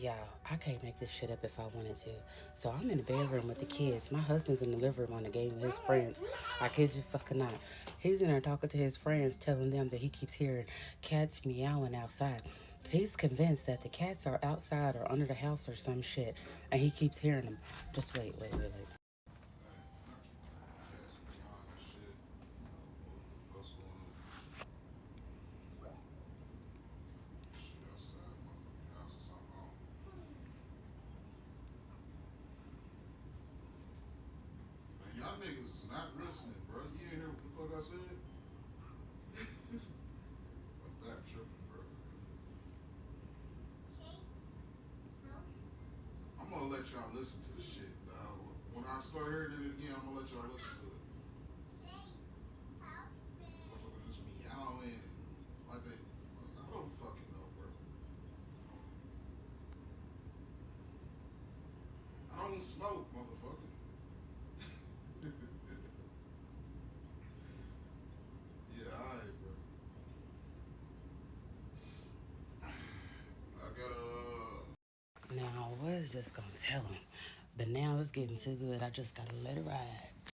Y'all, I can't make this shit up if I wanted to. So I'm in the bedroom with the kids. My husband's in the living room on the game with his friends. I kid you fucking not. He's in there talking to his friends, telling them that he keeps hearing cats meowing outside. He's convinced that the cats are outside or under the house or some shit, and he keeps hearing them. Just wait, wait, wait, wait. Cats beyond and shit. What the fuck's going on? Shit outside, motherfucking house or something on. Man, y'all niggas is not listening, bro. You ain't hear what the fuck I said? I'm back tripping, bro. I'm gonna let y'all listen to the shit. When I start hearing it again, I'm gonna let y'all listen to it. Motherfucker just meowing and like they. I don't fucking know, bro. I don't smoke, motherfucker. Yeah, alright, bro. I gotta. Now, I was just gonna tell him, but now it's getting too good. I just gotta let it ride.